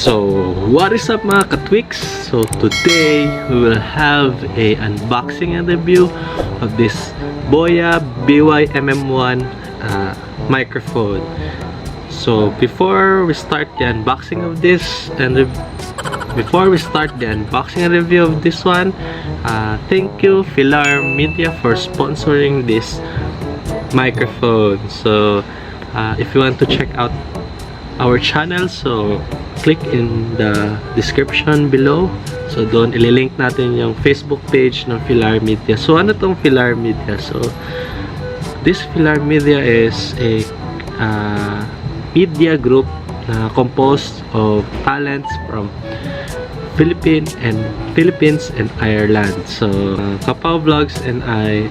So, what is up mga katwiks? So, today we will have a unboxing and review of this Boya By-Mm1 microphone. So, before we start the unboxing of this and review of this one, thank you Philire Media for sponsoring this microphone. So, if you want to check out our channel, so click in the description below. So doon ililink natin yung Facebook page ng Philire Media. So ano tong Philire Media? So this Philire Media is a media group na composed of talents from Philippines and Ireland. So Kapaw Vlogs and I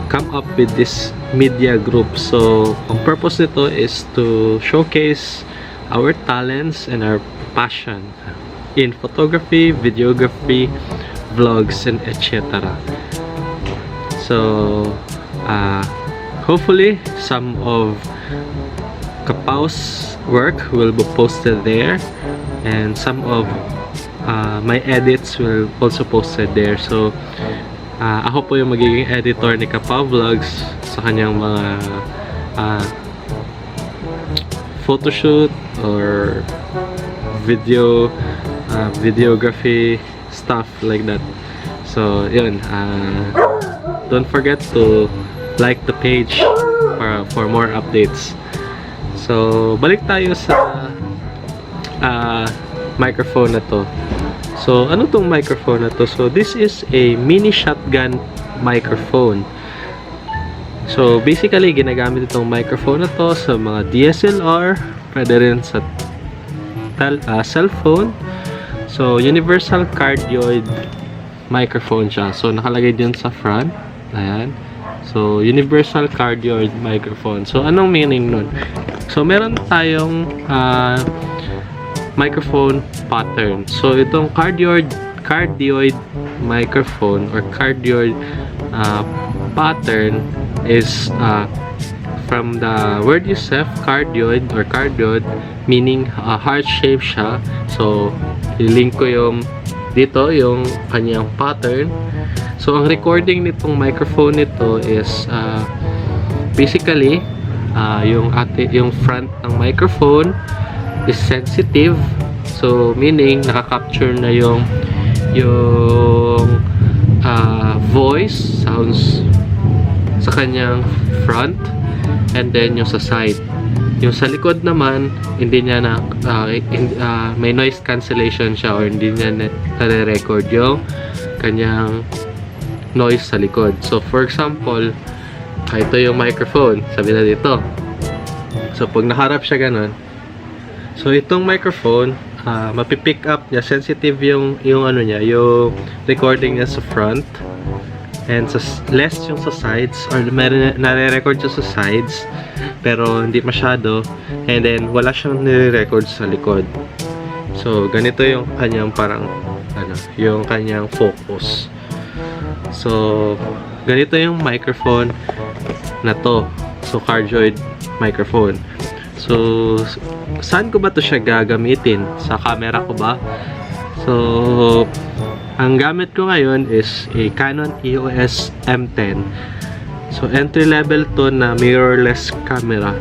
come up with this media group. So ang purpose nito is to showcase our talents and our passion in photography, videography, vlogs, and etc. So hopefully some of Kapaw's work will be posted there, and some of my edits will also posted there. So ako po yung magiging editor ni Kapaw Vlogs sa kanyang mga photoshoot or videography stuff like that. So yun, don't forget to like the page for more updates. So balik tayo sa microphone na to. So ano tong microphone na to? So this is a mini shotgun microphone. So basically ginagamit itong microphone na to sa mga DSLR, pwede rin sa cellphone. So universal cardioid microphone siya. So nakalagay din sa front. Ayan. So universal cardioid microphone. So anong meaning nun? So meron tayong microphone pattern. So itong cardioid microphone or cardioid pattern is from the word itself, cardioid or cardioid, meaning heart shape siya. So ilink ko yung dito yung kanyang pattern. So ang recording nitong microphone nito is basically yung front ng microphone is sensitive. So meaning nakaka-capture na yung voice sounds sa kanyang front, and then yung sa side. Yung sa likod naman, hindi niya na may noise cancellation siya, or hindi niya na-record yung kanyang noise sa likod. So for example, ito yung microphone, sabi na dito. So pag naharap siya ganun, so itong microphone, mapipick up niya, sensitive yung ano niya, yung recording niya sa front, and sa less yung sa sides, or nare-record siya sa sides pero hindi masyado, and then wala siyang nire-record sa likod. So ganito yung kanyang parang yung kanyang focus. So ganito yung microphone na to. So cardioid microphone. So saan ko ba to siya gagamitin? Sa camera ko ba? So ang gamit ko ngayon is a Canon EOS M10. So entry level to na mirrorless camera.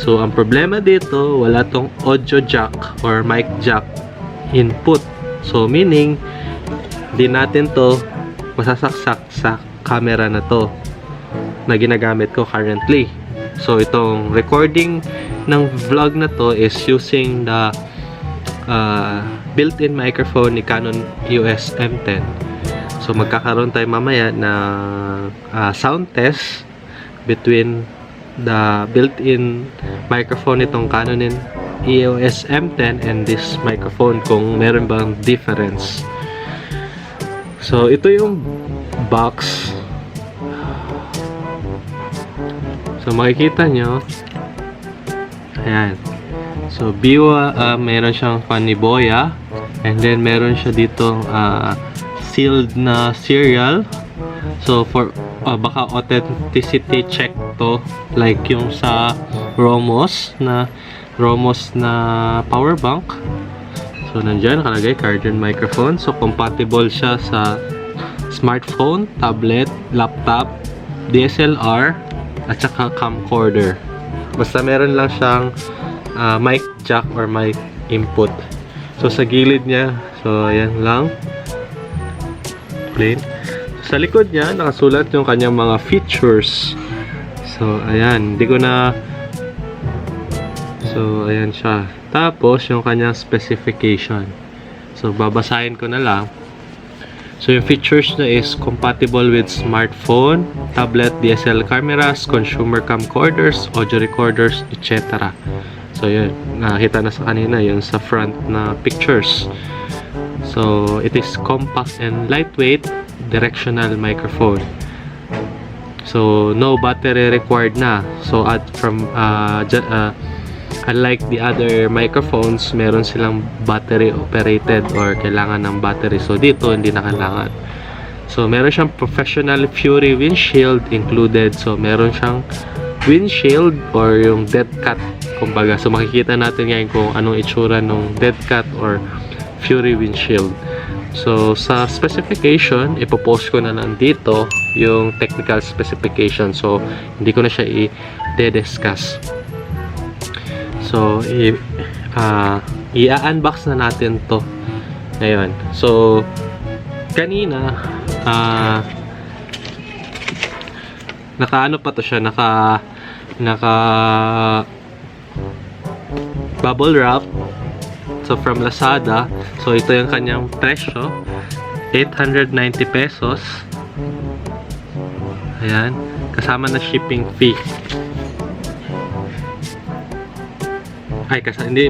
So ang problema dito, wala tong audio jack or mic jack input. So meaning di natin to masasaksak sa camera na to na ginagamit ko currently. So itong recording ng vlog na to is using the built-in microphone ni Canon EOS M10. So magkakaroon tayo mamaya na sound test between the built-in microphone nitong Canon EOS M10 and this microphone, kung meron bang difference. So ito yung box. So makikita nyo, ayan. So meron siyang fan ni Boya, and then meron siya ditong sealed na serial. So for baka authenticity check to, like yung sa Romos na power bank. So, nandyan, nakalagay, cardioid microphone. So, compatible siya sa smartphone, tablet, laptop, DSLR, at saka camcorder. Basta meron lang siyang mic jack or mic input. So, sa gilid niya, so, ayan lang. Plain. So, sa likod niya, nakasulat yung kanyang mga features. So, ayan. Hindi ko na... So, ayan siya. Tapos, yung kanyang specification. So, babasahin ko na lang. So, yung features na is compatible with smartphone, tablet, DSLR cameras, consumer camcorders, audio recorders, etc. So, yun. Nakita na sa kanina yun sa front na pictures. So, it is compact and lightweight directional microphone. So, no battery required na. So, unlike the other microphones, meron silang battery operated or kailangan ng battery. So, dito, hindi na kailangan. So, meron siyang professional Philire windshield included. So, meron siyang windshield or yung dead cat, kumbaga. So, makikita natin ngayon kung anong itsura ng dead cat or Philire windshield. So, sa specification, ipopost ko na lang dito yung technical specification. So, hindi ko na siya i-discuss. So, i-unbox na natin to ngayon. So, kanina, naka-ano pa to siya, naka bubble wrap. So, from Lazada. So, ito yung kanyang presyo. 890 pesos. Ayan. Kasama na shipping fee. Hindi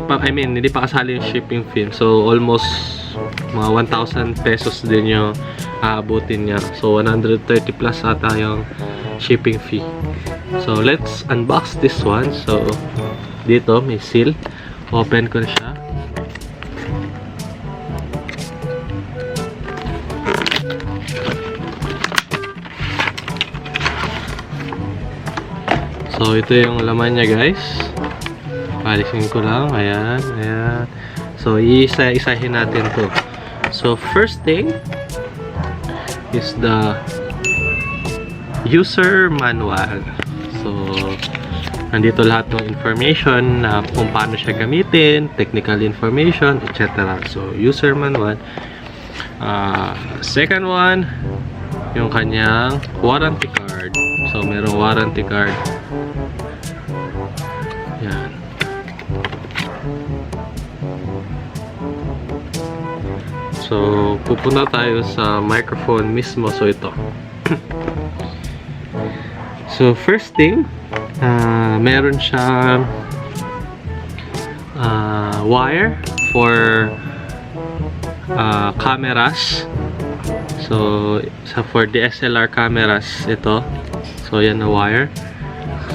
pa kasali yung shipping fee. So, almost mga 1,000 pesos din yung aabutin niya. So, 130 plus ata yung shipping fee. So, let's unbox this one. So, dito, may seal. Open ko na siya. So, ito yung laman niya, guys. Palisin ko lang. Ayan, ayan. So, isa-isahin natin to. So, first thing is the user manual. So, nandito lahat ng information na kung paano siya gamitin, technical information, etc. So, user manual. Second one, yung kanyang warranty card. So, merong warranty card. Yan. So, pupunta tayo sa microphone mismo. So, ito. So, first thing, meron siyang wire for cameras. So, for DSLR cameras, ito. So, yan na wire.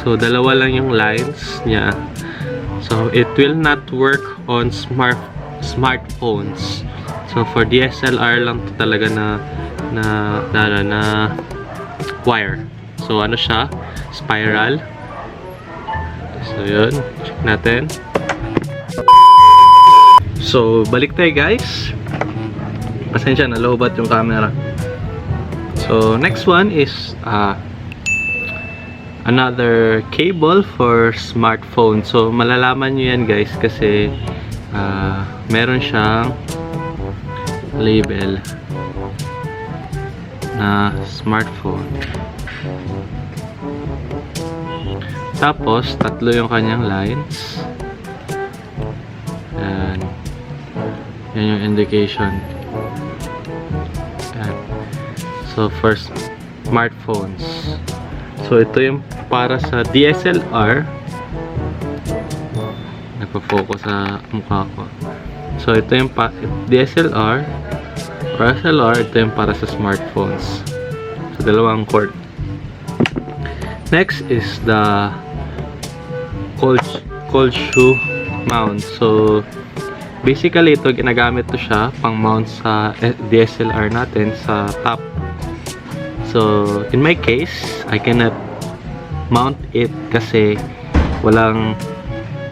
So, dalawa lang yung lines niya. So, it will not work on smartphones. So, for DSLR lang to talaga na wire. So, ano siya? Spiral. So, yun. Check natin. So, balik tayo, guys. Pasensya, nalobat yung camera. So, next one is another cable for smartphone. So, malalaman nyo yan, guys, kasi meron siyang label na smartphone. Tapos, tatlo yung kanyang lines. Yan. Yan yung indication. Yan. So, for smartphones. So, ito yung para sa DSLR. Nagpo-focus sa mukha ko. So, ito yung DSLR. Or SLR, ito yung para sa smartphones. So, dalawang cord. Next is the cold shoe mount. So, basically, ito ginagamit to siya pang mount sa DSLR natin sa top. So, in my case, I cannot mount it kasi walang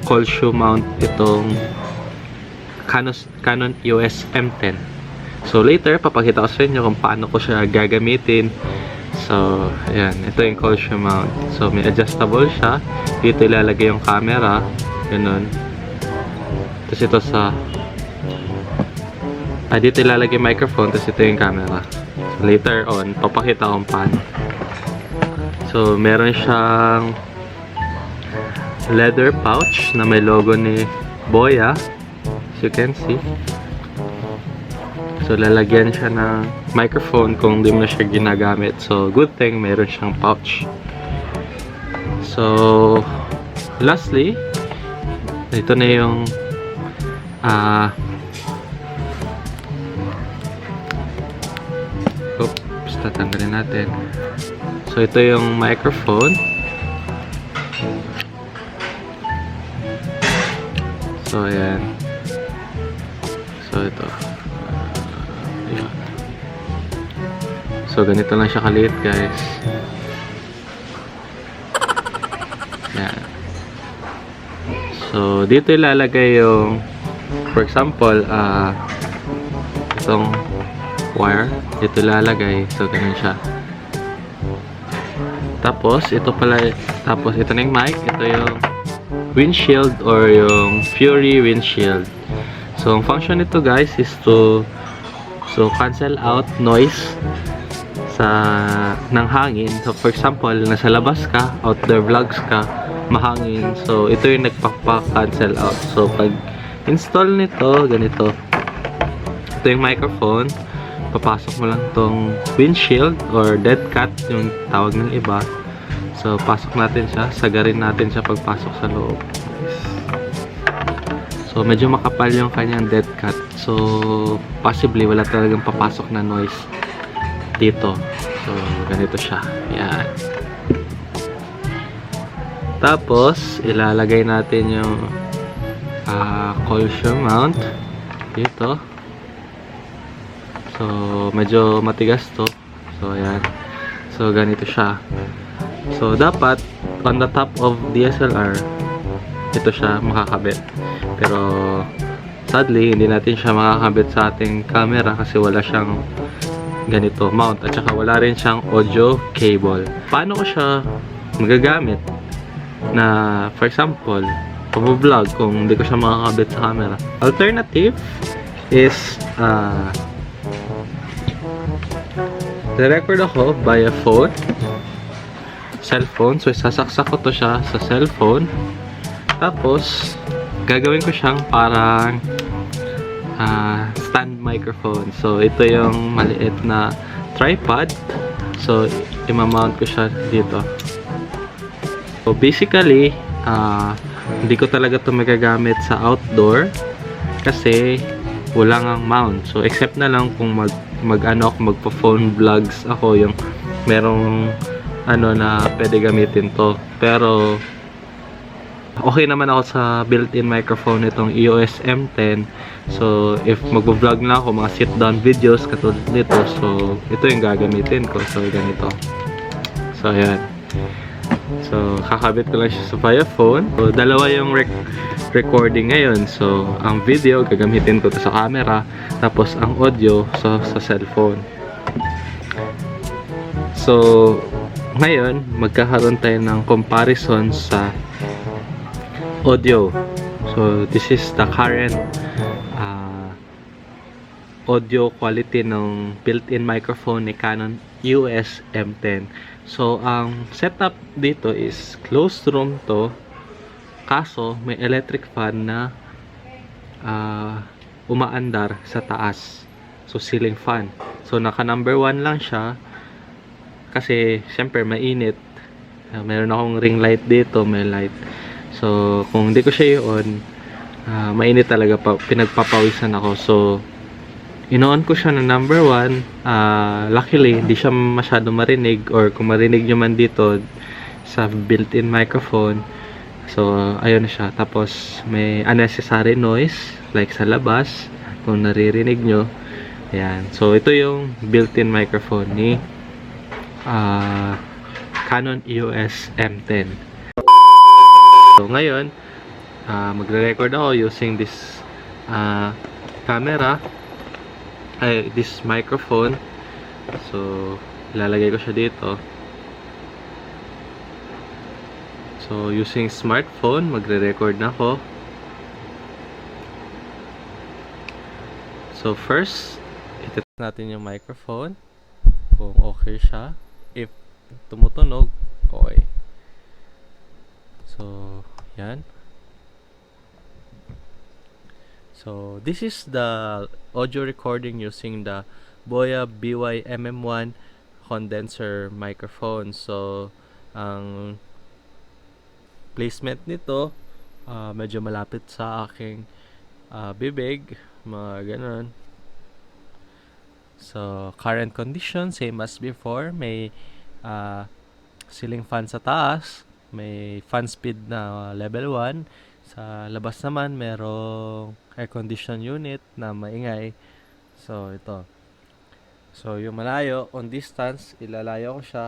cold shoe mount itong Canon EOS M10. So later, papakita ko sa inyo kung paano ko siya gagamitin. So, ayan. Ito yung closure mount. So, may adjustable siya. Dito ilalagay yung camera. Ganun. Tapos ito sa... dito ilalagay yung microphone. Tapos ito yung camera. So, later on, papakita kung paano. So, meron siyang leather pouch na may logo ni Boya. As you can see. So, lalagyan siya ng microphone kung di mo na siya ginagamit. So, good thing meron siyang pouch. So, lastly, ito na yung oops, tatanggalin natin. So, ito yung microphone. So, ayan. So, ito. Ayan. So, ganito lang siya kaliit, guys. Ayan. So, dito ilalagay yung, for example, itong wire. Dito ilalagay. So, ganun siya. Tapos, ito na yung mic. Ito yung windshield or yung Philire windshield. So, ang function nito guys is to cancel out noise ng hangin. So, for example, nasa labas ka, outdoor vlogs ka, mahangin. So, ito yung nagpapa-cancel out. So, pag install nito, ganito. Ito yung microphone. Papasok mo lang tong windshield or dead cat, yung tawag ng iba. So, pasok natin siya. Sagarin natin siya pagpasok sa loob. So, medyo makapal yung kanyang dead cat. So, possibly wala talagang papasok na noise dito. So, ganito siya. Yan. Tapos, ilalagay natin yung closure mount dito. So, medyo matigas to. So, ayan. So, ganito siya. So, dapat on the top of DSLR, ito siya makakabit. Pero, sadly, hindi natin siya makakabit sa ating camera kasi wala siyang ganito mount. At saka wala rin siyang audio cable. Paano ko siya magagamit na, for example, pag-vlog kung hindi ko siya makakabit sa camera? Alternative is, record ako via cellphone. So, sasaksak ko to siya sa cellphone. Tapos, gagawin ko siyang parang stand microphone. So, ito yung maliit na tripod. So, imamount ko siya dito. So, basically, hindi ko talaga ito magagamit sa outdoor kasi wala ngang mount. So, except na lang kung magpa-phone vlogs ako, yung merong na pwede gamitin to. Pero okay naman ako sa built-in microphone itong EOS M10. So, if mag-vlog na ako, mga sit-down videos katulad nito, so ito yung gagamitin ko. So, ganito. So, ayan. So, kakabit ko lang siya sa via phone. So, dalawa yung recording ngayon. So, ang video, gagamitin ko to sa camera. Tapos, ang audio sa cellphone. So, ngayon, magkakaroon tayo ng comparison sa audio. So, this is the current audio quality ng built-in microphone ni Canon EOS M10. So, ang setup dito is closed room to. Kaso, may electric fan na umaandar sa taas. So, ceiling fan. So, naka number 1 lang siya. Kasi, syempre, mainit. Meron akong ring light dito. May light. So, kung hindi ko siya yun, mainit talaga. Pinagpapawisan ako. So, ino-on ko siya na number 1. Luckily, hindi siya masyado marinig. Or kung marinig nyo man dito sa built-in microphone. So, ayun na siya. Tapos, may unnecessary noise. Like sa labas. Kung naririnig nyo. Ayan. So, ito yung built-in microphone ni Canon EOS M10. So, ngayon, magre-record ako using this camera, this microphone. So ilalagay ko siya dito. So using smartphone, magre-record na ako. So first, itest natin yung microphone kung okay siya. If tumutunog, okay. So yan. So this is the audio recording using the Boya By-Mm1 condenser microphone. So ang placement nito medyo malapit sa aking bibig, mga ganun. So current condition same as before, may ceiling fan sa taas, may fan speed na level 1. Sa labas naman merong air condition unit na maingay. So ito. So yung malayo on distance, ilalayo ko siya.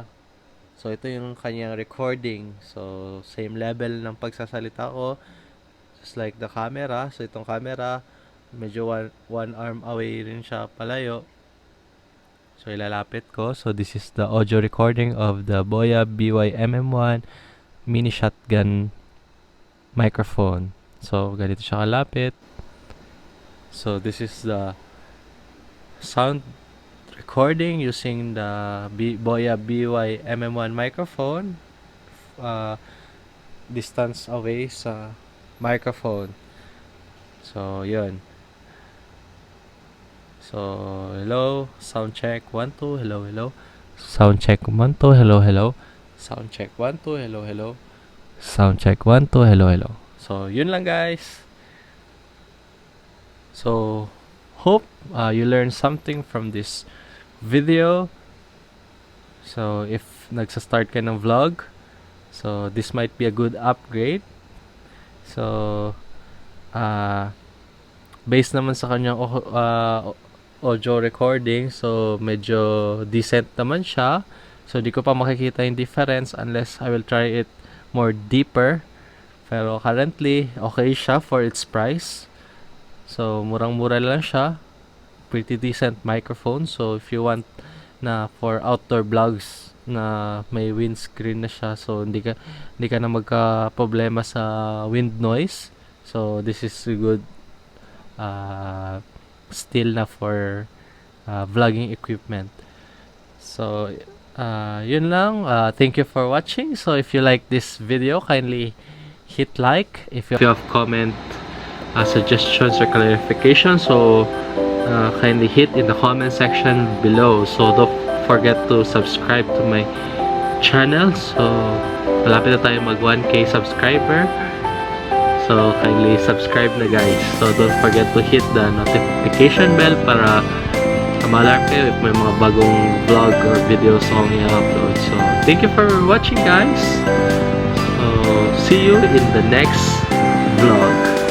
So ito yung kanyang recording. So same level ng pagsasalita ko, just like the camera. So itong camera medyo one arm away rin siya palayo. So ilalapit ko. So this is the audio recording of the Boya By-Mm1 mini shotgun microphone. So ganito siya kalapit. So this is the sound recording using the Boya By-Mm1 microphone, distance away sa microphone. So yun. So hello, sound check 1 2, hello hello. Sound check 1 2, hello hello. Sound check 1 2, hello hello. Sound check 1 2, hello hello. So yun lang guys. So hope you learned something from this video. So if nagsa-start ka ng vlog, so this might be a good upgrade. So based naman sa kanyang audio recording, so medyo decent naman siya. So di ko pa makikita yung difference unless I will try it more deeper. Pero currently okay siya for its price. So murang-mura lang siya. Pretty decent microphone. So if you want na for outdoor vlogs na may windscreen na siya, so hindi ka na magka-problema sa wind noise. So this is a good still na for vlogging equipment. So yun lang. Thank you for watching. So if you like this video, kindly hit like. If you have comment, suggestions or clarification, so kindly hit in the comment section below. So don't forget to subscribe to my channel. So malapit na tayo mag 1K subscriber. So kindly subscribe na guys. So don't forget to hit the notification bell para ma-alarm kayo if may mga bagong vlog or videos akong i-upload. So thank you for watching guys. So see you in the next vlog.